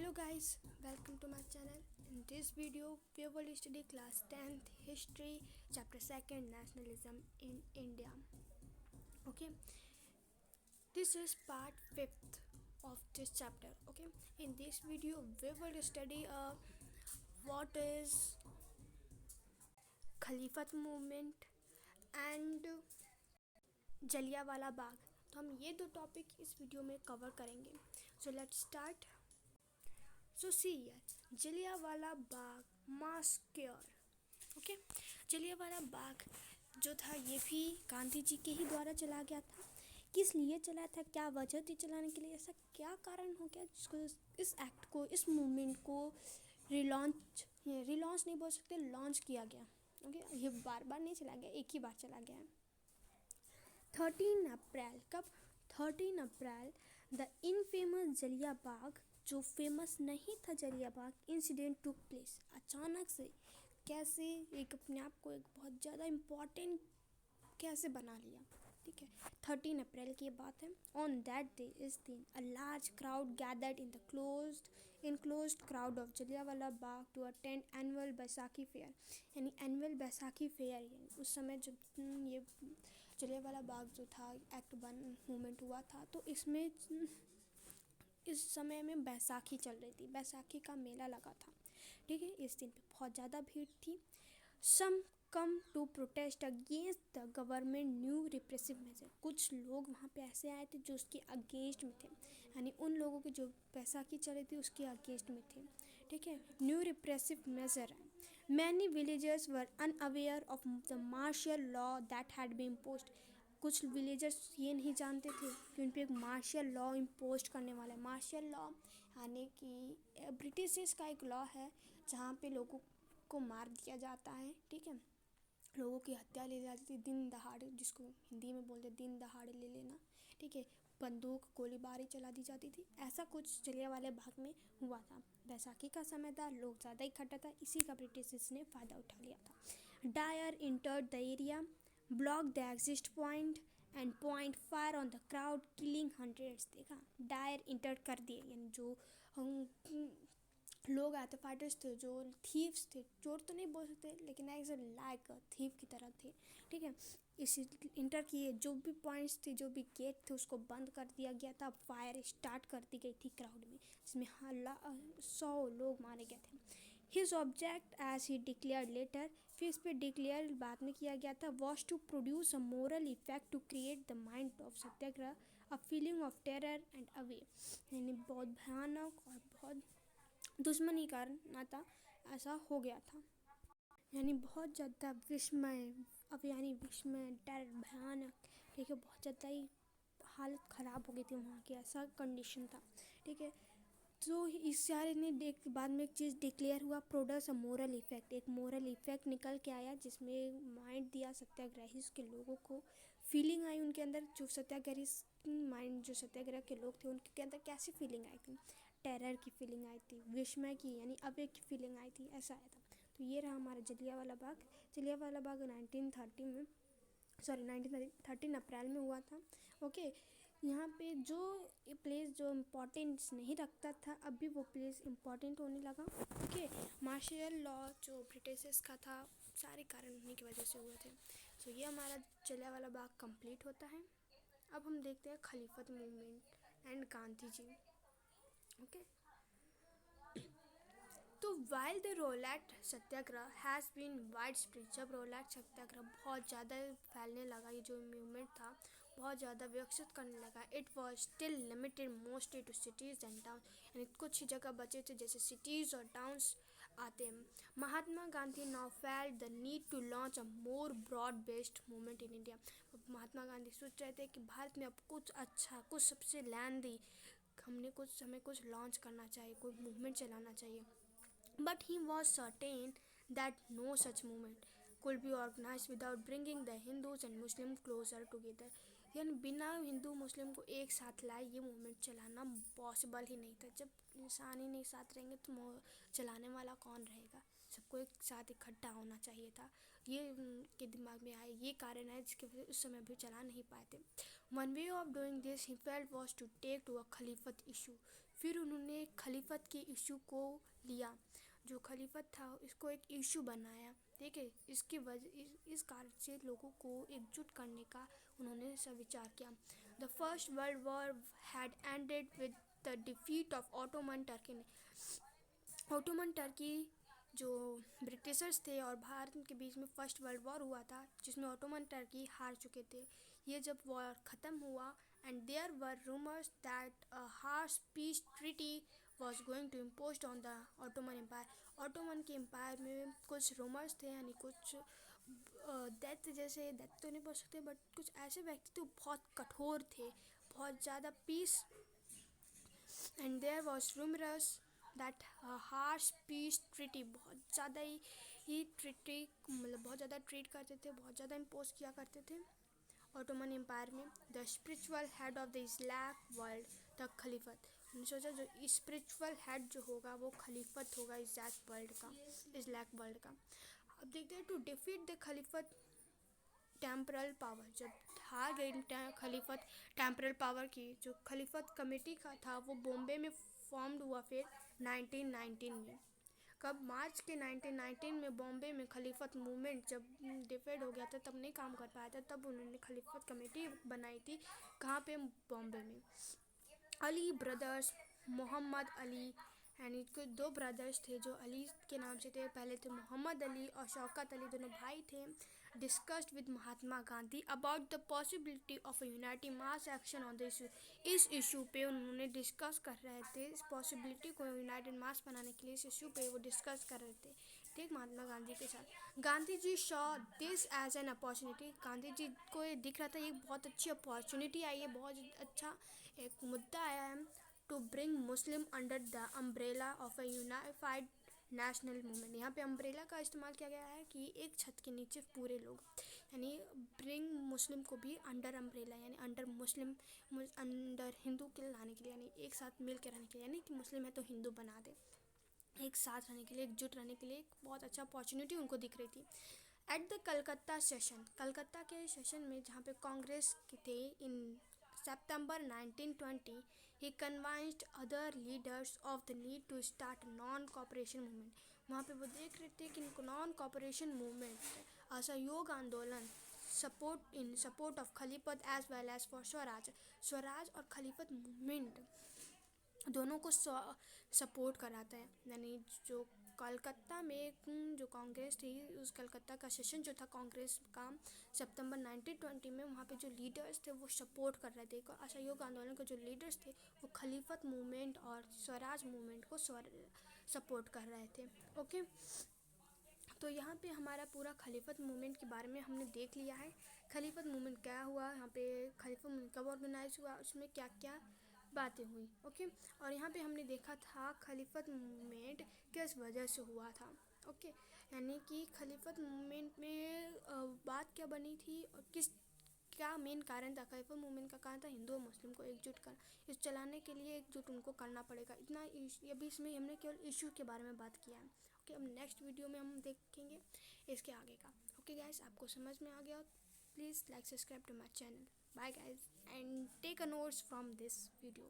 Hello guys, welcome to my channel. In this video, we will study class 10th history chapter 2nd nationalism in India. Okay, this is part 5th of this chapter. Okay, in this video, we will study what is Khalifat movement and Jallianwala Bagh. तो हम ये दो topic इस video में cover करेंगे. So let's start. So see here Jallianwala Bagh massacre. Okay, Jallianwala Bagh जो था ये भी गांधी जी के ही द्वारा चला गया था. किस लिए चला था, क्या वजह थी चलाने के लिए, ऐसा क्या कारण हो गया जिसको इस एक्ट को, इस मूवमेंट को रिलॉन्च नहीं बोल सकते, लॉन्च किया गया. ओके, ये बार बार नहीं चला गया, एक ही बार चला गया है. 13 अप्रैल. कब? 13 अप्रैल द इनफेमस जलिया बाग, जो फेमस नहीं था जलिया बाग इंसिडेंट टुक प्लेस. अचानक से कैसे एक अपने आप को एक बहुत ज़्यादा इम्पॉर्टेंट कैसे बना लिया. ठीक है, 13 अप्रैल की बात है. ऑन दैट डे इस दिन a large crowd gathered in the enclosed crowd of Jallianwala Bagh to attend annual Baisakhi fair. यानी एनुअल बैसाखी फेयर, उस समय जब ये जलियांवाला बाग जो था एक्ट 1 मूवमेंट हुआ था, तो इसमें इस समय में बैसाखी चल रही थी, बैसाखी का मेला लगा था. ठीक है, इस दिन पे बहुत ज़्यादा भीड़ थी. Some come to protest against the government new repressive measure. कुछ लोग वहाँ पे ऐसे आए थे जो उसके अगेंस्ट में थे, यानी उन लोगों की जो बैसाखी चल रही थी उसके अगेंस्ट में थे. ठीक है, new repressive measure. Many villagers were unaware of the martial law that had been imposed. कुछ विलेजर्स ये नहीं जानते थे कि उन पर एक मार्शियल लॉ इम्पोज करने वाला है. मार्शियल लॉ यानी कि ब्रिटिश का एक लॉ है जहाँ पे लोगों को मार दिया जाता है. ठीक है, लोगों की हत्या ले जाती थी दिन दहाड़े, जिसको हिंदी में बोलते दिन दहाड़े ले लेना. ठीक है, बंदूक गोलीबारी चला दी जाती थी. ऐसा कुछ जलियांवाले बाग में हुआ था. बैसाखी का समय था, लोग ज़्यादा इकट्ठा था, इसी का ब्रिटिश ने फ़ायदा उठा लिया था. Dyer entered the area, block the exit point and point fire on the crowd, killing hundreds. देखा, डायर इंटर कर दिए, यानी जो लोग आए थे, फाइटर्स थे, जो थीव्स थे, चोर तो नहीं बोल सकते लेकिन ऐसे लाइक थीव की तरह थे. ठीक है, इसी इंटर किए, जो भी पॉइंट्स थे, जो भी गेट थे, उसको बंद कर दिया गया था. फायर स्टार्ट कर दी गई थी क्राउड में, जिसमें 100 लोग मारे गए थे. His object as he declared later, फिर इस पर डिक्लेयर बाद में किया गया था, was to produce a moral effect to create the mind of satyagraha, a feeling of terror and awe. यानी बहुत भयानक और बहुत दुश्मनी कारण नाता ऐसा हो गया था. यानी बहुत ज़्यादा विस्मय, अब यानी विस्मय, डर, भयानक. ठीक है, बहुत ज़्यादा ही हालत ख़राब हो गई थी वहाँ की, ऐसा कंडीशन था. ठीक है, तो इस सारे ने बाद में एक चीज़ डिक्लेयर हुआ, प्रोड्यूस अ मोरल इफेक्ट. एक मोरल इफेक्ट निकल के आया, जिसमें माइंड दिया सत्याग्रही के लोगों को, फीलिंग आई उनके अंदर. जो सत्याग्रही माइंड, जो सत्याग्रह के लोग थे उनके अंदर कैसी फीलिंग आई थी, टेरर की फीलिंग आई थी, विस्मय की यानी अवेक की फीलिंग आई थी, ऐसा आया था. तो ये रहा हमारा जलियांवाला बाग. जलियांवाला बाग 1913 अप्रैल में हुआ था. ओके, यहाँ पे जो प्लेस जो इम्पोर्टेंस नहीं रखता था, अब भी वो प्लेस इम्पोर्टेंट होने लगा. ओके, मार्शियल लॉ जो ब्रिटिश का था, सारे कारण उन्हीं की वजह से हुए थे. तो ये हमारा जलियांवाला बाग कंप्लीट होता है. अब हम देखते हैं Khilafat movement and Gandhi ji. Okay, तो while the Rowlatt Satyagraha has been wide spread, जब रोलैट सत्याग्रह बहुत ज़्यादा फैलने लगा, ये जो मूवमेंट था बहुत ज़्यादा विकसित करने लगा, it was still limited mostly to cities and town. यानी कुछ ही जगह बचे थे जैसे सिटीज़ और टाउन्स आते हैं. Mahatma Gandhi now felt the need to launch a more broad based movement in India. Mahatma Gandhi सोच रहे थे कि भारत में अब कुछ अच्छा, कुछ सबसे लैंडी, हमें कुछ लॉन्च करना चाहिए, कोई मूवमेंट चलाना चाहिए. But he was certain that no such movement could be organized without bringing the Hindus and Muslims closer together. यानी बिना हिंदू मुस्लिम को एक साथ लाए ये मूवमेंट चलाना पॉसिबल ही नहीं था. जब इंसान ही नहीं साथ रहेंगे तो चलाने वाला कौन रहेगा. सबको एक साथ इकट्ठा होना चाहिए था. ये के दिमाग में आए, ये कारण है जिसके वजह उस समय भी चला नहीं पाए थे. One way of doing this he felt was to take to a Khilafat issue. फिर उन्होंने खलीफत के इशू को लिया, जो खलीफत था इसको एक इशू बनाया, ठीक है। इसकी वजह इस कारण से लोगों को एकजुट करने का उन्होंने सब विचार किया। The first world war had ended with the defeat of Ottoman Turkey ने। ऑटोमन टर्की जो ब्रिटिशर्स थे और भारत के बीच में फर्स्ट वर्ल्ड वॉर हुआ था, जिसमें ऑटोमन टर्की हार चुके थे। ये जब वॉर ख़त्म हुआ and there were rumours that a harsh peace treaty was going to impose on the Ottoman Empire. Ottoman के एम्पायर में कुछ रूमर्स थे, यानी कुछ दैत्य जैसे, दैत्य तो नहीं बोल सकते बट कुछ ऐसे व्यक्ति तो बहुत कठोर थे, बहुत ज़्यादा peace, and there was rumours that harsh peace treaty, बहुत ज़्यादा ही ट्रीटी मतलब बहुत ज़्यादा ट्रीट करते थे, बहुत ज़्यादा इम्पोज किया करते थे ऑटोमन एम्पायर में। The spiritual head of the Islamic world the Khilafat, उन्होंने सोचा जो स्पिरिचुअल हेड जो होगा वो खलीफत होगा इस्लामिक वर्ल्ड का। अब देखते हैं, to defeat the Khilafat temporal power, जब हार गई खलीफत टेम्परल पावर की, जो खलीफत कमेटी का था वो बॉम्बे में फॉर्म्ड हुआ फिर 1919 में। कब? मार्च के 1919 में बॉम्बे में खलीफत मूवमेंट जब डिफेड हो गया था, तब नहीं काम कर पाया था, तब उन्होंने खलीफत कमेटी बनाई थी। कहाँ पे? बॉम्बे में। अली ब्रदर्स, मोहम्मद अली, यानी कि दो ब्रदर्स थे जो अली के नाम से थे, पहले थे मोहम्मद अली और शौकत अली, दोनों भाई थे। Discussed with Mahatma Gandhi about the possibility of United mass action on the issue. इस इशू पे उन्होंने डिस्कस कर रहे थे, इस पॉसिबिलिटी को यूनाइटेड मास बनाने के लिए इस इशू पे वो डिस्कस कर रहे थे, ठीक, महात्मा गांधी के साथ। Gandhi ji saw this as an opportunity, Gandhi ji को ये दिख रहा था ये बहुत अच्छी अपॉर्चुनिटी आई है, बहुत अच्छा एक मुद्दा आया है, to bring Muslim under the umbrella of a unified national movement. यहाँ पे अम्ब्रेला का इस्तेमाल किया गया है कि एक छत के नीचे पूरे लोग, यानी ब्रिंग मुस्लिम को भी अंडर अम्ब्रेला, यानी अंडर मुस्लिम, अंडर हिंदू के लाने के लिए, यानी एक साथ मिल के रहने के लिए, यानी कि मुस्लिम है तो हिंदू बना दे, एक साथ रहने के लिए, एकजुट रहने के लिए एक बहुत अच्छा अपॉर्चुनिटी उनको दिख रही थी। At the Calcutta session, Calcutta के सेशन में जहाँ पे कांग्रेस के थे, इन सितंबर 1920 he convinced other leaders of the need to start non-cooperation movement। वहाँ पे वो देख रहे थे कि नॉन कॉपरेशन मूवमेंट, असहयोग आंदोलन, support of Khilafat as well as for swaraj और खलीफत मूवमेंट दोनों को सपोर्ट कराता है। यानी जो कलकत्ता में जो कांग्रेस थी, उस कलकत्ता का सेशन जो था कांग्रेस का सितंबर 1920 में, वहाँ पे जो लीडर्स थे वो सपोर्ट कर रहे थे, असहयोग आंदोलन के जो लीडर्स थे वो खलीफत मूवमेंट और स्वराज मूवमेंट को सपोर्ट कर रहे थे। ओके, तो यहाँ पे हमारा पूरा खलीफत मूवमेंट के बारे में हमने देख लिया है। खलीफत मूवमेंट क्या हुआ, यहाँ पे खलीफत मूवमेंट कब ऑर्गेनाइज हुआ, उसमें क्या क्या बातें हुई। ओके, और यहाँ पे हमने देखा था खलीफत मूवमेंट किस वजह से हुआ था। ओके, यानी कि खलीफत मूवमेंट में बात क्या बनी थी और क्या मेन कारण था। खलीफत मूवमेंट का कारण था हिंदू और मुस्लिम को एकजुट कर, इस चलाने के लिए एकजुट उनको करना पड़ेगा। इतना अभी इसमें हमने केवल इशू के बारे में बात किया है। ओके, अब नेक्स्ट वीडियो में हम देखेंगे इसके आगे का। ओके गाइस, आपको समझ में आ गया, please like subscribe to my channel. Bye guys, and take a notes from this video.